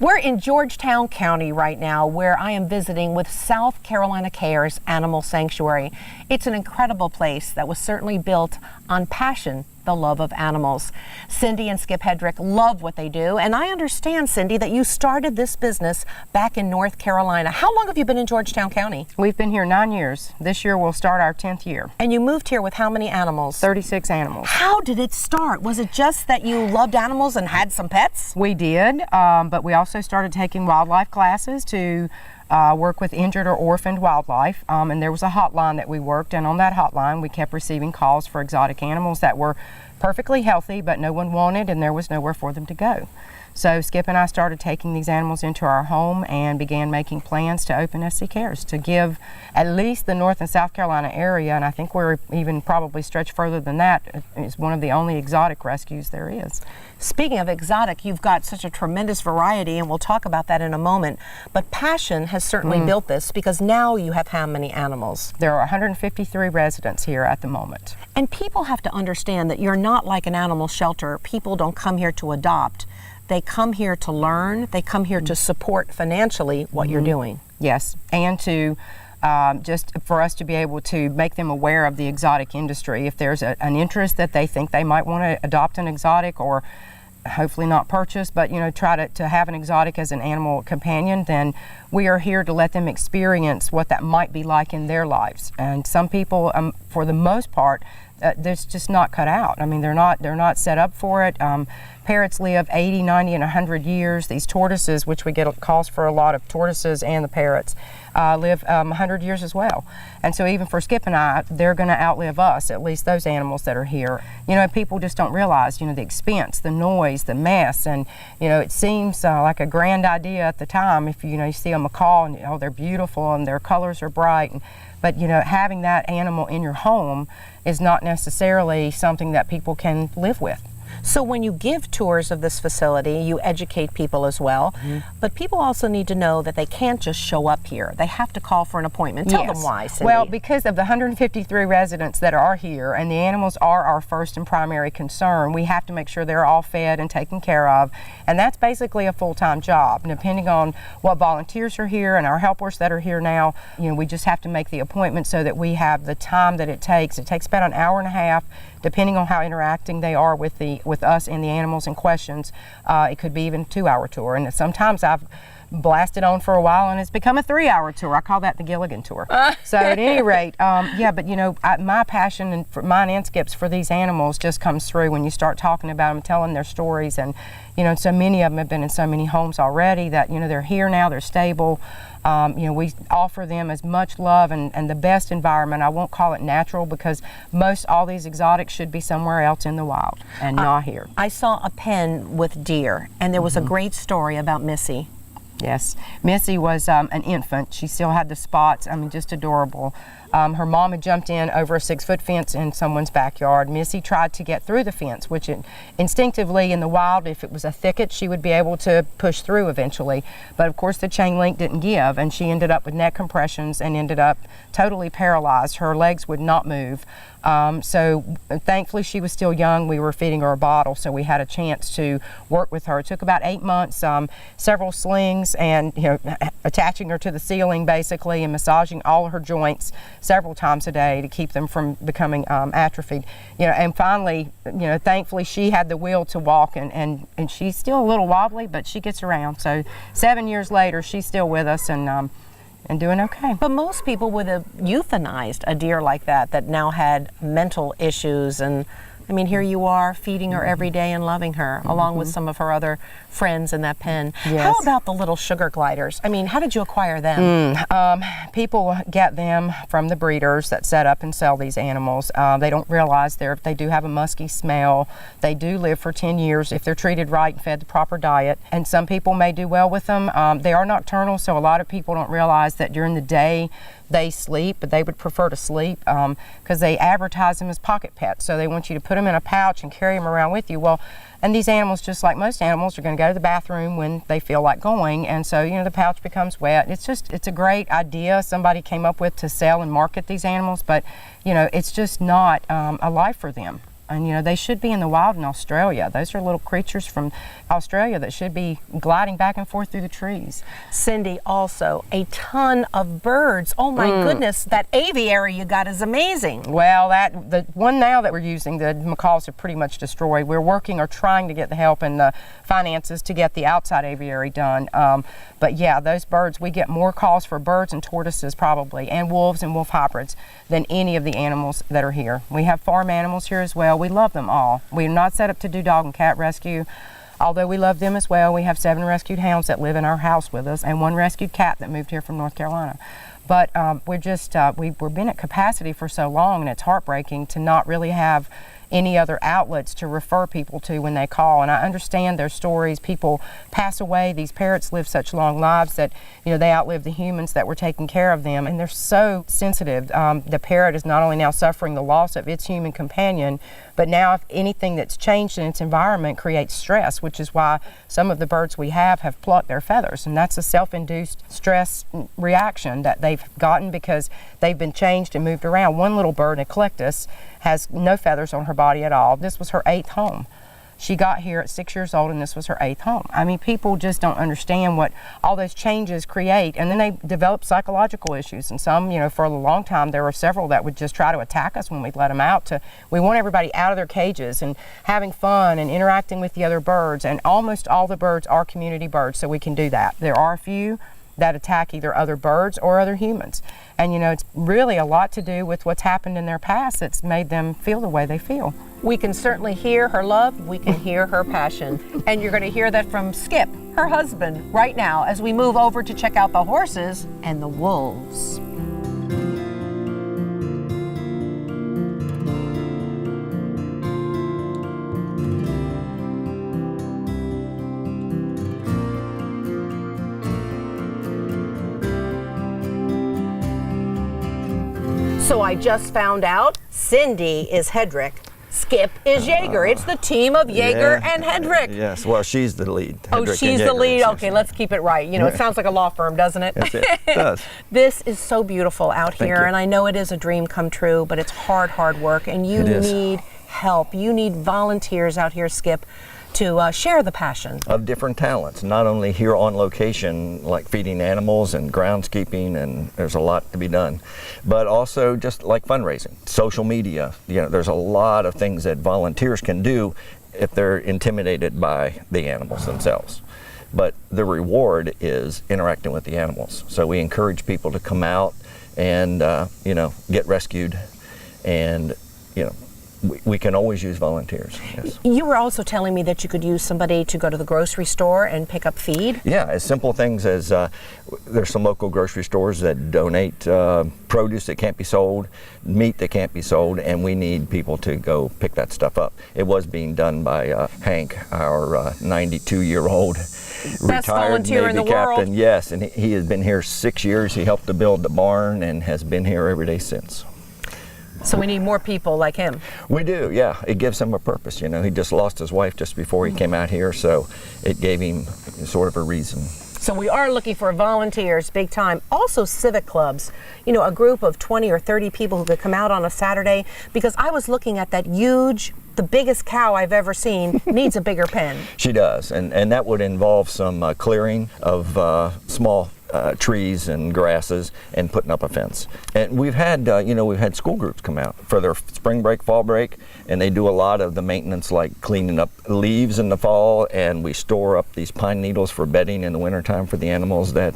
We're in Georgetown County right now, where I am visiting with South Carolina Cares Animal Sanctuary. It's an incredible place that was certainly built on passion, the love of animals. Cindy and Skip Hedrick love what they do, and I understand, Cindy, that you started this business back in North Carolina. How long have you been in Georgetown County? We've been here 9 years. This year we'll start our 10th year. And you moved here with how many animals? 36 animals. How did it start? Was it just that you loved animals and had some pets? We did, but we also started taking wildlife classes to work with injured or orphaned wildlife, and there was a hotline that we worked, and on that hotline we kept receiving calls for exotic animals that were perfectly healthy but no one wanted, and there was nowhere for them to go. So Skip and I started taking these animals into our home and began making plans to open SC Cares to give at least the North and South Carolina area, and I think we're even probably stretched further than that. It's one of the only exotic rescues there is. Speaking of exotic, you've got such a tremendous variety, and we'll talk about that in a moment. But passion has certainly built this, because now you have how many animals? There are 153 residents here at the moment. And people have to understand that you're not like an animal shelter. People don't come here to adopt. They come here to learn. They come here to support financially what you're doing. Yes, and to just for us to be able to make them aware of the exotic industry. If there's an interest that they think they might want to adopt an exotic, or hopefully not purchase, but try to have an exotic as an animal companion, then we are here to let them experience what that might be like in their lives. And some people, for the most part, that's just not cut out. I mean, they're not set up for it. Parrots live 80, 90, and 100 years. These tortoises, which we get calls for a lot of tortoises and the parrots, live 100 years as well. And so even for Skip and I, they're going to outlive us, at least those animals that are here. People just don't realize, the expense, the noise, the mess, and, it seems like a grand idea at the time if, you see a macaw and, they're beautiful and their colors are bright. But, having that animal in your home is not necessarily something that people can live with. So when you give tours of this facility, you educate people as well, but people also need to know that they can't just show up here. They have to call for an appointment. Tell them why, Cindy. Well, because of the 153 residents that are here, and the animals are our first and primary concern, we have to make sure they're all fed and taken care of, and that's basically a full-time job. And depending on what volunteers are here and our helpers that are here now, we just have to make the appointment so that we have the time that it takes. It takes about an hour and a half, depending on how interacting they are with us and the animals in questions. It could be even a 2-hour tour, and sometimes I've blasted on for a while and it's become a 3-hour tour. I call that the Gilligan tour. So at any rate, but my passion, and for mine and Skip's, for these animals just comes through when you start talking about them, telling their stories, and so many of them have been in so many homes already that they're here now, they're stable. We offer them as much love and the best environment. I won't call it natural, because all these exotics should be somewhere else in the wild and not here. I saw a pen with deer, and there was a great story about Missy. Yes, Missy was an infant. She still had the spots. I mean, just adorable. Her mom had jumped in over a 6-foot fence in someone's backyard. Missy tried to get through the fence, which instinctively in the wild, if it was a thicket, she would be able to push through eventually. But of course the chain link didn't give, and she ended up with neck compressions and ended up totally paralyzed. Her legs would not move. So thankfully she was still young. We were feeding her a bottle, so we had a chance to work with her. It took about 8 months, several slings, and attaching her to the ceiling basically, and massaging all of her joints several times a day to keep them from becoming atrophied. And finally, thankfully she had the will to walk, and she's still a little wobbly, but she gets around. So 7 years later, she's still with us and doing okay. But most people would have euthanized a deer like that now had mental issues, and I mean, here you are feeding her every day and loving her, along with some of her other friends in that pen. Yes. How about the little sugar gliders? I mean, how did you acquire them? People get them from the breeders that set up and sell these animals. They don't realize they do have a musky smell. They do live for 10 years if they're treated right and fed the proper diet. And some people may do well with them. They are nocturnal, so a lot of people don't realize that during the day they sleep, but they would prefer to sleep because they advertise them as pocket pets. So they want you to put them in a pouch and carry them around with you. Well, and these animals, just like most animals, are going to go to the bathroom when they feel like going, and so the pouch becomes wet. It's a great idea somebody came up with to sell and market these animals, but it's just not a life for them. And you know, they should be in the wild in Australia. Those are little creatures from Australia that should be gliding back and forth through the trees. Cindy, also a ton of birds. Oh my goodness, that aviary you got is amazing. Well, the one now that we're using, the macaws are pretty much destroyed. We're working or trying to get the help and the finances to get the outside aviary done. But yeah, those birds, we get more calls for birds and tortoises probably, and wolves and wolf hybrids than any of the animals that are here. We have farm animals here as well. We love them all. We're not set up to do dog and cat rescue, although we love them as well. We have 7 rescued hounds that live in our house with us and 1 rescued cat that moved here from North Carolina. But we've been at capacity for so long, and it's heartbreaking to not really have any other outlets to refer people to when they call. And I understand their stories. People pass away. These parrots live such long lives that, you know, they outlive the humans that were taking care of them, and they're so sensitive. The parrot is not only now suffering the loss of its human companion, but now if anything that's changed in its environment creates stress, which is why some of the birds we have plucked their feathers, and that's a self-induced stress reaction that they've gotten because they've been changed and moved around. One little bird, Eclectus, has no feathers on her body at all. This was her 8th home. She got here at 6 years old, and this was her 8th home. I mean, people just don't understand what all those changes create, and then they develop psychological issues. And some, you know, for a long time, there were several that would just try to attack us when we'd let them out. We want everybody out of their cages and having fun and interacting with the other birds, and almost all the birds are community birds, so we can do that. There are a few that attack either other birds or other humans. And you know, it's really a lot to do with what's happened in their past that's made them feel the way they feel. We can certainly hear her love, we can hear her passion. And you're going to hear that from Skip, her husband, right now as we move over to check out the horses and the wolves. So I just found out Cindy is Hedrick, Skip is Jaeger. It's the team of Jaeger and Hedrick. Yes, well, she's the lead. Oh, Hedrick she's and the Jaeger. lead. Okay, let's keep it right. You know, it sounds like a law firm, doesn't it? That's it. It does. This is so beautiful out Thank here, you. and I know it is a dream come true, but it's hard work, and you It is. need help. You need volunteers out here, Skip, to share the passion. Of different talents, not only here on location, like feeding animals and groundskeeping, and there's a lot to be done, but also just like fundraising, social media. You know, there's a lot of things that volunteers can do if they're intimidated by the animals themselves. But the reward is interacting with the animals. So we encourage people to come out and, you know, get rescued, and, you know, we can always use volunteers. Yes. You were also telling me that you could use somebody to go to the grocery store and pick up feed. Yeah, as simple things as there's some local grocery stores that donate produce that can't be sold, meat that can't be sold, and we need people to go pick that stuff up. It was being done by Hank, our 92-year-old retired volunteer in Navy the world. captain. Yes, and he has been here 6 years. He helped to build the barn and has been here every day since. So we need more people like him. We do, yeah. It gives him a purpose, you know. He just lost his wife just before he came out here, so it gave him sort of a reason. So we are looking for volunteers big time. Also civic clubs, you know, a group of 20 or 30 people who could come out on a Saturday, because I was looking at that huge, the biggest cow I've ever seen needs a bigger pen. She does, and that would involve some clearing of small trees and grasses and putting up a fence. And we've had, you know, we've had school groups come out for their spring break, fall break, and they do a lot of the maintenance, like cleaning up leaves in the fall, and we store up these pine needles for bedding in the wintertime for the animals, that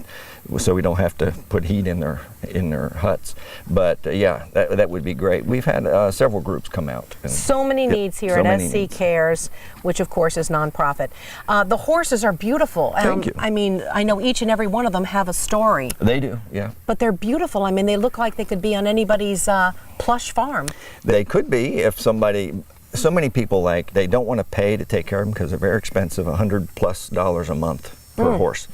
so we don't have to put heat in their huts. But yeah, that would be great. We've had several groups come out. And So many needs here so at many SC needs. Cares, which of course is nonprofit. The horses are beautiful. Thank you. I mean, I know each and every one of them have a story, They do, yeah. but they're beautiful. I mean, they look like they could be on anybody's plush farm. They could be if somebody. So many people, like, they don't want to pay to take care of them because they're very expensive, $100+ a month per horse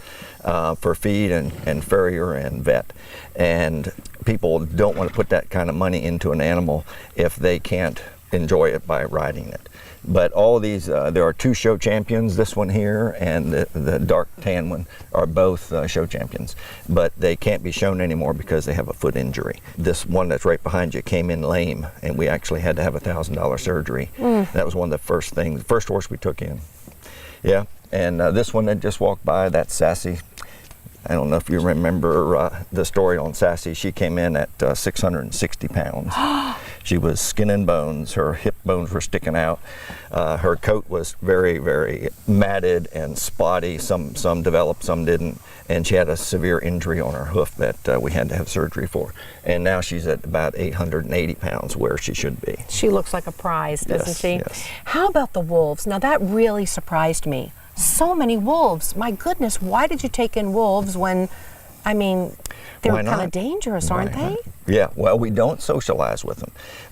for feed and farrier and vet. And people don't want to put that kind of money into an animal if they can't enjoy it by riding it. But all of these, there are 2 show champions, this one here and the dark tan one are both show champions. But they can't be shown anymore because they have a foot injury. This one that's right behind you came in lame, and we actually had to have a $1,000 surgery. That was one of the first things, the first horse we took in. Yeah, and this one that just walked by, that's Sassy. I don't know if you remember the story on Sassy. She came in at 660 pounds. She was skin and bones. Her hip bones were sticking out. Her coat was very, very matted and spotty. Some developed, some didn't. And she had a severe injury on her hoof that we had to have surgery for. And now she's at about 880 pounds, where she should be. She looks like a prize, doesn't Yes, she? yes. How about the wolves? Now that really surprised me. So many wolves. My goodness, why did you take in wolves when, I mean, they're Why kind not? of dangerous, aren't Right, they? Yeah, well, we don't socialize with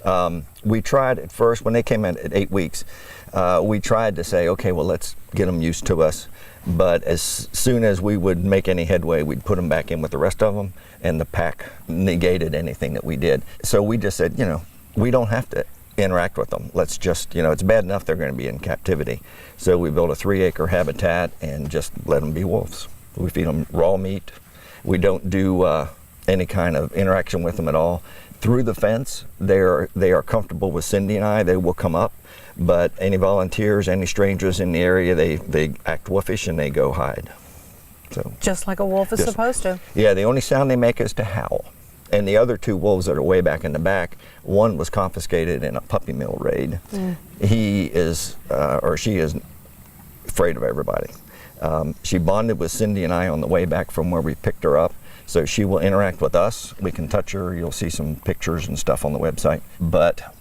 them. We tried at first, when they came in at 8 weeks, we tried to say, okay, well, let's get them used to us. But as soon as we would make any headway, we'd put them back in with the rest of them, and the pack negated anything that we did. So we just said, we don't have to interact with them. Let's just, it's bad enough they're going to be in captivity. So we built a 3-acre habitat and just let them be wolves. We feed them raw meat. We don't do any kind of interaction with them at all. Through the fence, they are comfortable with Cindy and I. They will come up, but any volunteers, any strangers in the area, they act wolfish and they go hide. So Just like a wolf is Just- supposed to. yeah, the only sound they make is to howl. And the other 2 wolves that are way back in the back, one was confiscated in a puppy mill raid. He is, or she is, afraid of everybody. She bonded with Cindy and I on the way back from where we picked her up. So she will interact with us. We can touch her. You'll see some pictures and stuff on the website. But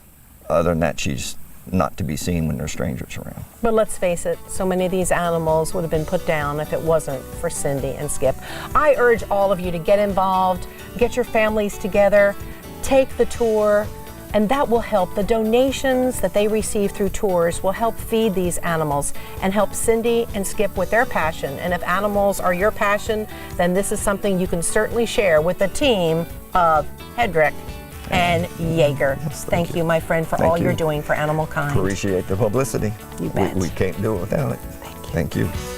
other than that, she's not to be seen when there's strangers around. But let's face it, so many of these animals would have been put down if it wasn't for Cindy and Skip. I urge all of you to get involved, get your families together, take the tour, and that will help. The donations that they receive through tours will help feed these animals and help Cindy and Skip with their passion. And if animals are your passion, then this is something you can certainly share with the team of Hedrick and Yeager. Thank you, my friend, for Thank all you. you're doing for animal kind. Appreciate the publicity. You bet. We can't do it without it. Thank you. Thank you.